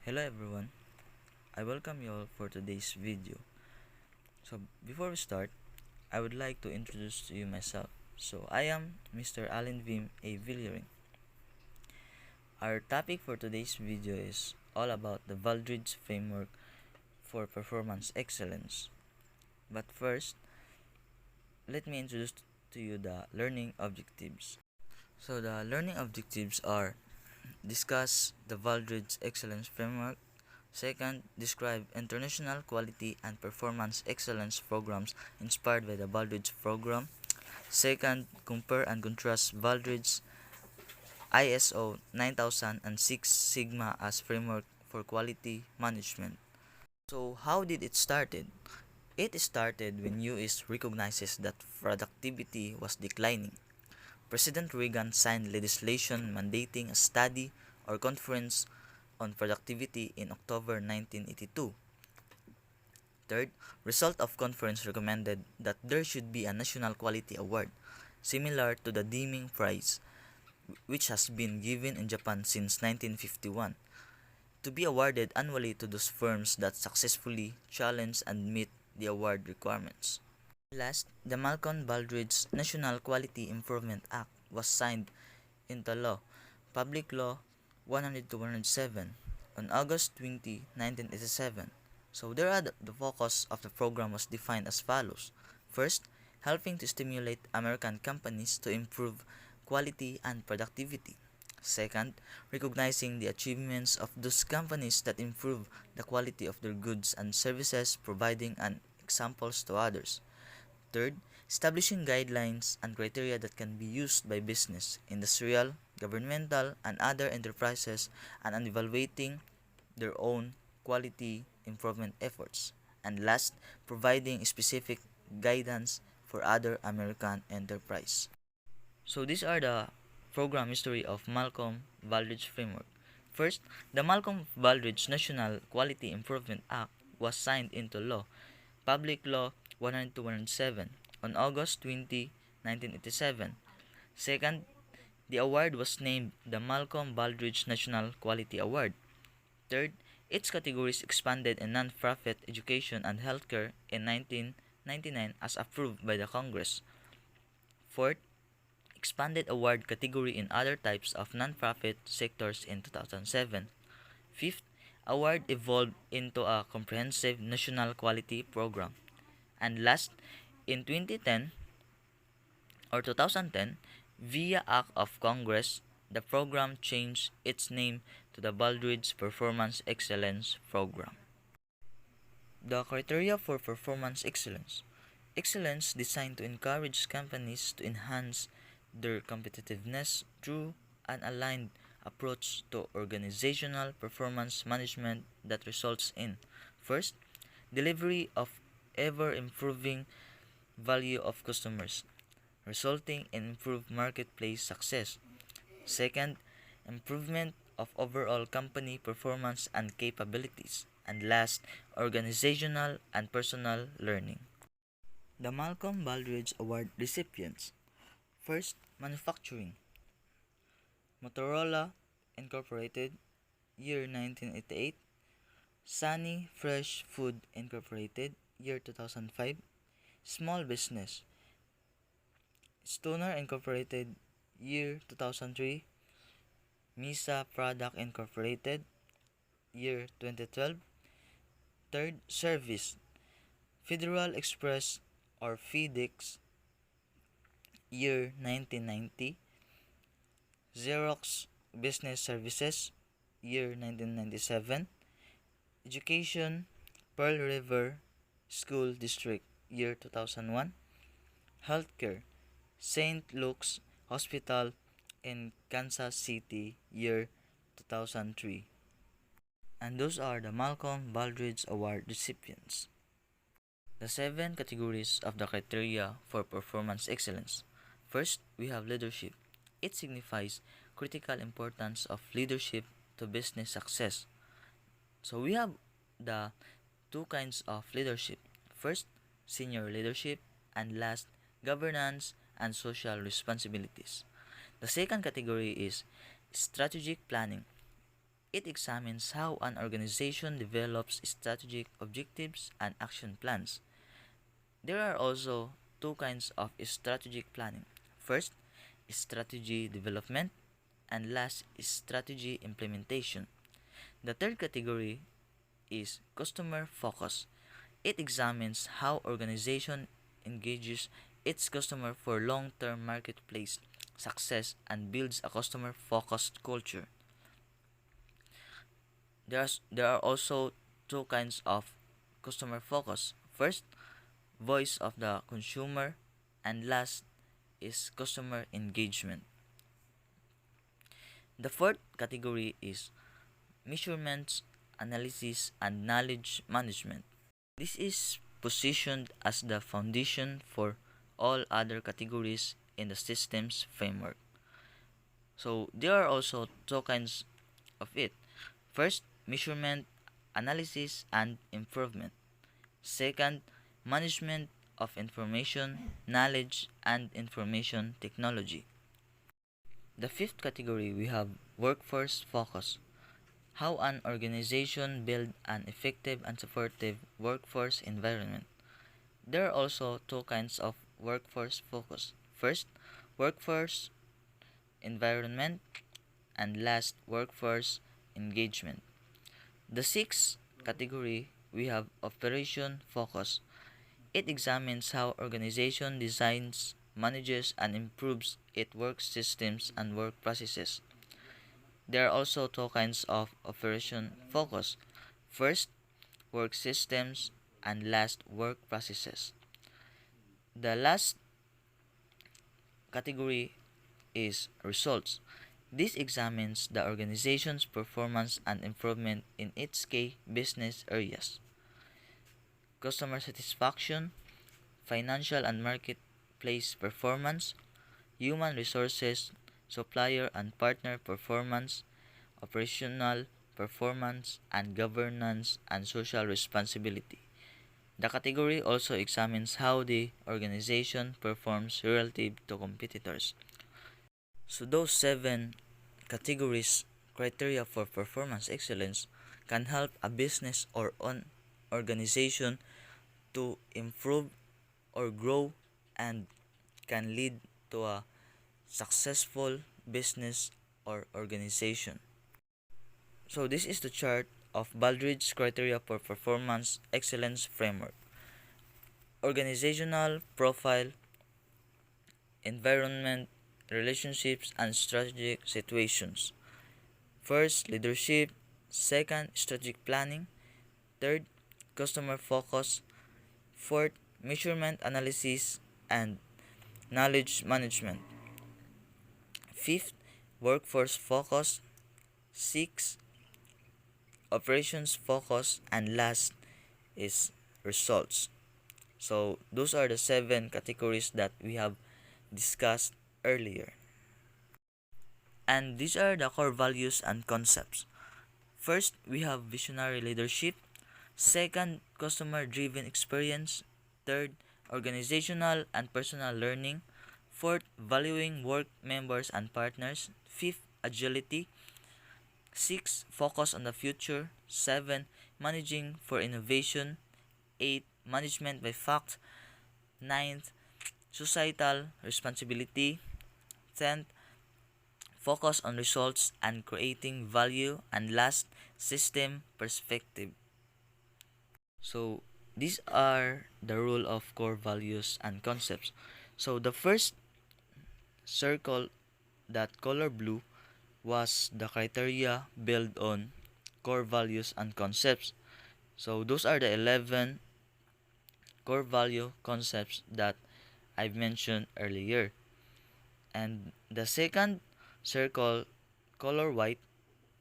Hello everyone, I welcome you all for today's video. So before we start, I would like to introduce to you myself. So I am Mr. Allen Vim A. Villering. Our topic for today's video is all about the Baldrige framework for performance excellence. But first, let me introduce to you the learning objectives. So the learning objectives are discuss the Baldrige excellence framework. Second, describe international quality and performance excellence programs inspired by the Baldrige program. Second, compare and contrast Baldrige's ISO 9006 Sigma as framework for quality management. So, how did it started? It started when US recognizes that productivity was declining. President Reagan signed legislation mandating a study or conference on productivity in October 1982. Third, result of conference recommended that there should be a National Quality Award, similar to the Deming Prize, which has been given in Japan since 1951, to be awarded annually to those firms that successfully challenge and meet the award requirements. Last, the Malcolm Baldrige National Quality Improvement Act was signed into law, Public Law 100-107, on August 20, 1987. So the focus of the program was defined as follows. First, helping to stimulate American companies to improve quality and productivity. Second, recognizing the achievements of those companies that improve the quality of their goods and services, providing an examples to others. Third, establishing guidelines and criteria that can be used by business, industrial, governmental, and other enterprises and evaluating their own quality improvement efforts. And last, providing specific guidance for other American enterprise. So these are the program history of Malcolm Baldrige framework. First, the Malcolm Baldrige National Quality Improvement Act was signed into law, Public Law 102-107, on August 20, 1987. Second, the award was named the Malcolm Baldrige National Quality Award. Third, its categories expanded in non-profit education and healthcare in 1999 as approved by the Congress. Fourth, expanded award category in other types of non-profit sectors in 2007. Fifth, award evolved into a comprehensive national quality program. And last, in 2010, via Act of Congress, the program changed its name to the Baldrige Performance Excellence Program. The criteria for performance excellence. Excellence designed to encourage companies to enhance their competitiveness through an aligned approach to organizational performance management that results in: first, delivery of ever-improving value of customers, resulting in improved marketplace success. Second, improvement of overall company performance and capabilities. And last, organizational and personal learning. The Malcolm Baldrige Award recipients. First, manufacturing. Motorola Incorporated, year 1988. Sunny Fresh Food Incorporated, year 2005. Small business. Stoner Incorporated, year 2003. Misa Product Incorporated, year 2012. Third, service. Federal Express or FedEx, year 1990. Xerox Business Services, year 1997. Education, Pearl River School District, year 2001. Healthcare, St. Luke's Hospital in Kansas City, year 2003. And those are the Malcolm Baldrige Award recipients. The 7 categories of the criteria for performance excellence. First, we have leadership. It signifies critical importance of leadership to business success. So we have the 2 kinds of leadership. First, senior leadership, and last, governance and social responsibilities. The second category is strategic planning. It examines how an organization develops strategic objectives and action plans. There are also two kinds of strategic planning. First, strategy development, and last, strategy implementation. The third category is customer focus. It examines how organization engages its customer for long-term marketplace success and builds a customer-focused culture. There are also two kinds of customer focus. First, voice of the consumer, and last is customer engagement. The fourth category is measurements, analysis, and knowledge management. This is positioned as the foundation for all other categories in the systems framework. So there are also two kinds of it. First, measurement, analysis, and improvement. Second, management of information, knowledge, and information technology. The fifth category we have workforce focus. How an organization build an effective and supportive workforce environment. There are also two kinds of workforce focus. First, workforce environment, and last, workforce engagement. The sixth category we have operation focus. It examines how organization designs, manages, and improves its work systems and work processes. There are also two kinds of operation focus. First, work systems, and last, work processes. The last category is results. This examines the organization's performance and improvement in its key business areas: customer satisfaction, financial and marketplace performance, human resources, supplier and partner performance, operational performance, and governance and social responsibility. The category also examines how the organization performs relative to competitors. So those seven categories criteria for performance excellence can help a business or an organization to improve or grow and can lead to a successful business or organization. So this is the chart of Baldrige's criteria for performance excellence framework. Organizational profile, environment, relationships, and strategic situations. First, leadership. Second, strategic planning. Third, customer focus. Fourth, measurement analysis and knowledge management. Fifth, workforce focus. Six, operations focus, and last is results. So those are the seven categories that we have discussed earlier. And these are the core values and concepts. First, we have visionary leadership. Second, customer driven experience. Third, organizational and personal learning. Fourth, valuing work members and partners. Fifth, agility. Six, focus on the future. Seven, managing for innovation. Eight, management by fact. Ninth, societal responsibility. 10th, focus on results and creating value. And last, system perspective. So these are the rule of core values and concepts. So the first circle, that color blue, was the criteria built on core values and concepts. So those are the 11 core value concepts that I've mentioned earlier. And the second circle, color white,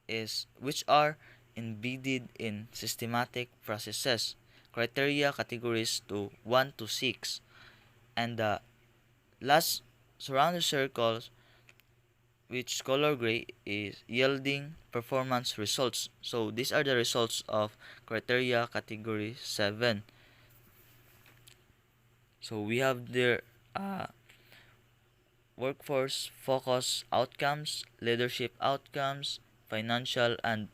is which are embedded in systematic processes, criteria categories to 1 to 6. And the last surrounding circles, which color gray, is yielding performance results. So these are the results of criteria category 7. So we have their workforce focus outcomes, leadership outcomes, financial and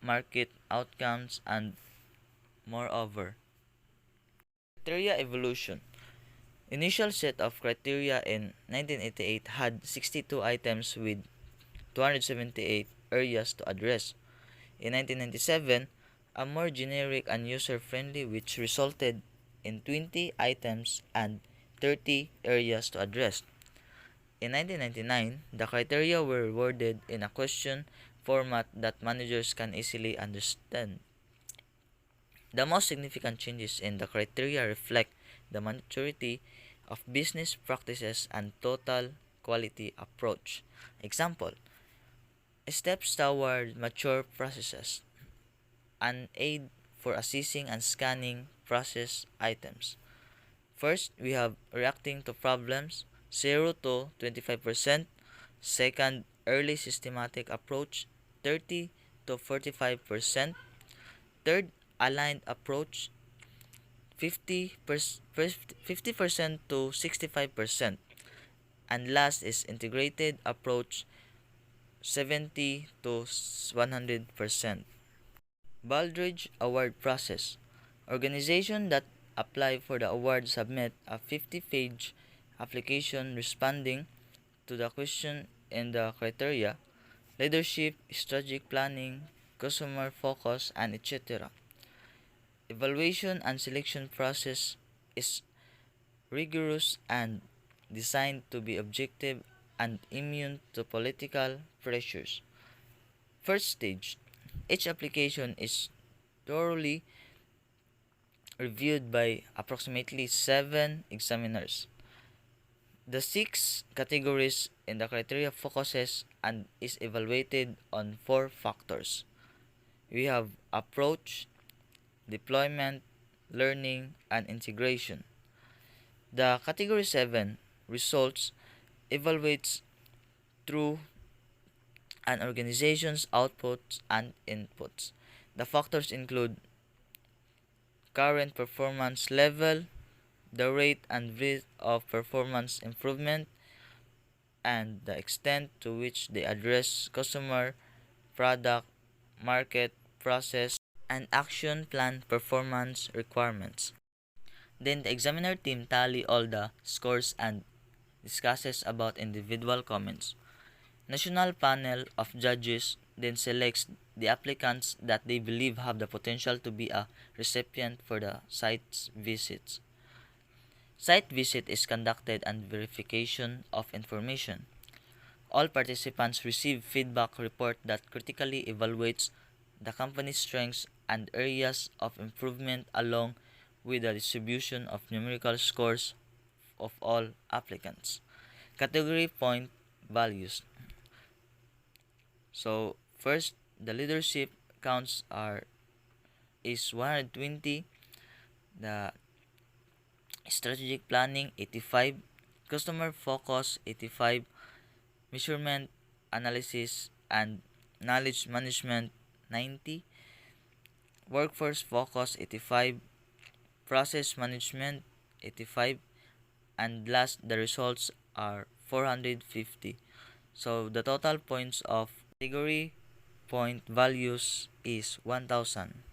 market outcomes, and moreover. Criteria evolution. Initial set of criteria in 1988 had 62 items with 278 areas to address. In 1997, a more generic and user-friendly which resulted in 20 items and 30 areas to address. In 1999, the criteria were worded in a question format that managers can easily understand. The most significant changes in the criteria reflect the maturity of business practices and total quality approach. Example: steps toward mature processes, an aid for assessing and scanning process items. First, we have reacting to problems, 0 to 25%. Second, early systematic approach, 30 to 45%. Third, aligned approach, 50% to 65%. And last is integrated approach, 70 to 100%. Baldrige award process. Organizations that apply for the award submit a 50-page application responding to the question and the criteria, leadership, strategic planning, customer focus, and etc. Evaluation and selection process is rigorous and designed to be objective and immune to political pressures. First stage, each application is thoroughly reviewed by approximately 7 examiners. The 6 categories in the criteria focuses and is evaluated on 4 factors. We have approach, deployment, learning, and integration. The category 7 results evaluates through an organization's outputs and inputs. The factors include current performance level, the rate and width of performance improvement, and the extent to which they address customer, product, market, process, and action plan performance requirements. Then the examiner team tally all the scores and discusses about individual comments. National panel of judges then selects the applicants that they believe have the potential to be a recipient for the site's visits. Site visit is conducted and verification of information. All participants receive feedback report that critically evaluates the company's strengths and areas of improvement along with the distribution of numerical scores of all applicants. Category point values. So first, the leadership counts is 120, the strategic planning 85, customer focus 85, measurement analysis and knowledge management 90, workforce focus 85, process management 85, and last the results are 450. So the total points of category point values is 1000.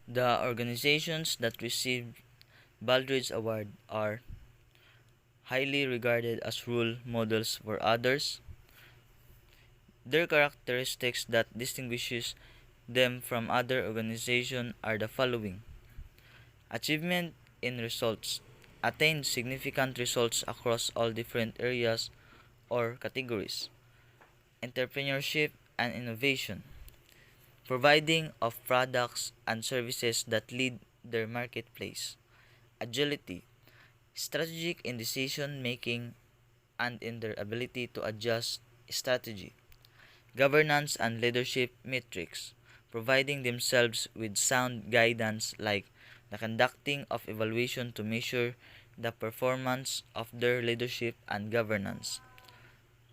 The organizations that received Baldrige Award are highly regarded as role models for others. Their characteristics that distinguishes them from other organizations are the following: achievement in results, attain significant results across all different areas or categories. Entrepreneurship and innovation, providing of products and services that lead their marketplace. Agility, strategic in decision making and in their ability to adjust strategy. Governance and leadership metrics, providing themselves with sound guidance like the conducting of evaluation to measure the performance of their leadership and governance.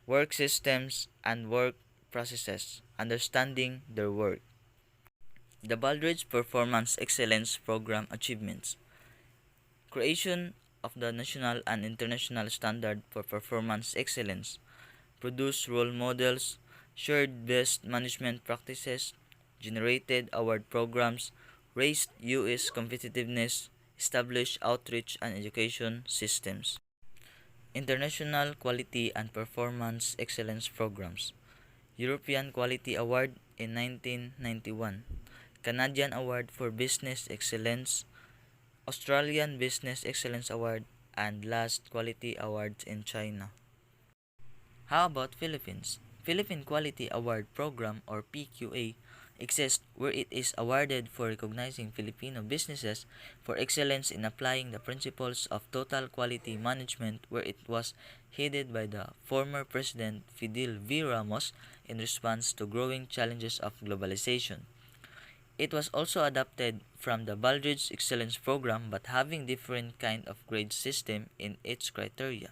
Work systems and work processes, understanding their work. The Baldrige Performance Excellence Program achievements: creation of the national and international standard for performance excellence, produce role models, shared best management practices, generated award programs, raised U.S. competitiveness, established outreach and education systems, international quality and performance excellence programs, European Quality Award in 1991, Canadian Award for Business Excellence, Australian Business Excellence Award, and last Quality Awards in China. How about Philippines? Philippine Quality Award Program or PQA exists where it is awarded for recognizing Filipino businesses for excellence in applying the principles of total quality management, where it was headed by the former President Fidel V. Ramos in response to growing challenges of globalization. It was also adapted from the Baldrige Excellence Program but having different kind of grade system in its criteria.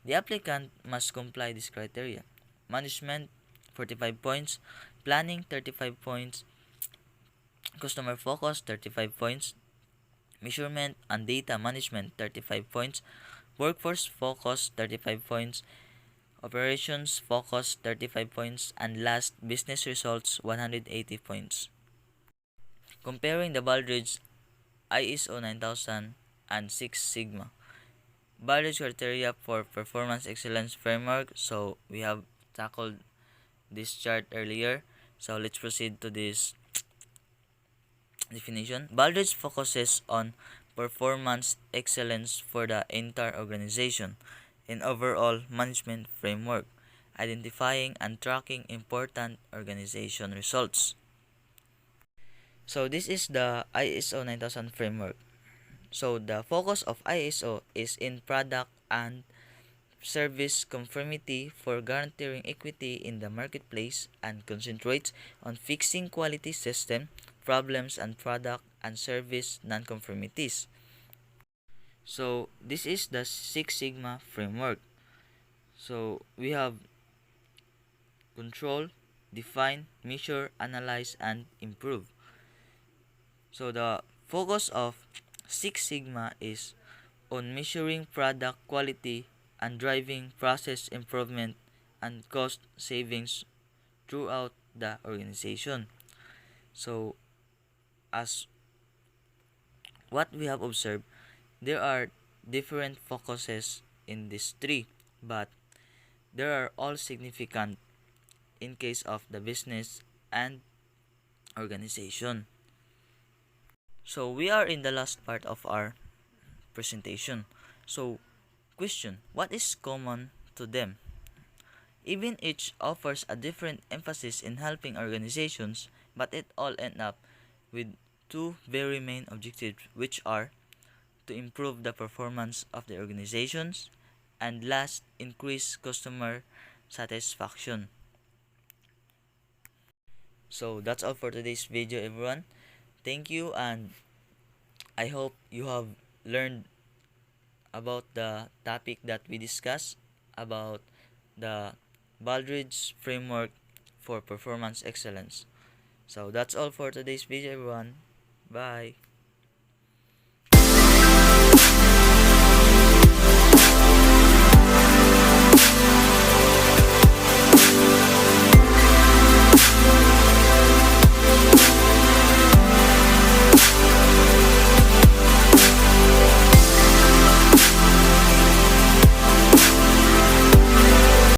The applicant must comply this criteria. Management 45 points, planning 35 points, customer focus 35 points, measurement and data management 35 points, workforce focus 35 points, operations focus 35 points, and last business results 180 points. Comparing the Baldrige ISO 9000 and Six Sigma. Baldrige criteria for performance excellence framework. So we have tackled this chart earlier. So let's proceed to this definition. Baldrige focuses on performance excellence for the entire organization in overall management framework, identifying and tracking important organization results. So this is the ISO 9000 framework. So the focus of ISO is in product and service conformity for guaranteeing equity in the marketplace and concentrates on fixing quality system problems and product and service nonconformities. So this is the Six Sigma framework. So we have control, define, measure, analyze, and improve. So the focus of Six Sigma is on measuring product quality and driving process improvement and cost savings throughout the organization. So as what we have observed, there are different focuses in these three, but they are all significant in case of the business and organization. So we are in the last part of our presentation. So question, what is common to them? Even each offers a different emphasis in helping organizations, but it all end up with two very main objectives, which are to improve the performance of the organizations and last, increase customer satisfaction. So that's all for today's video, everyone. Thank you, and I hope you have learned about the topic that we discussed about the Baldrige framework for performance excellence. So that's all for today's video, everyone. Bye.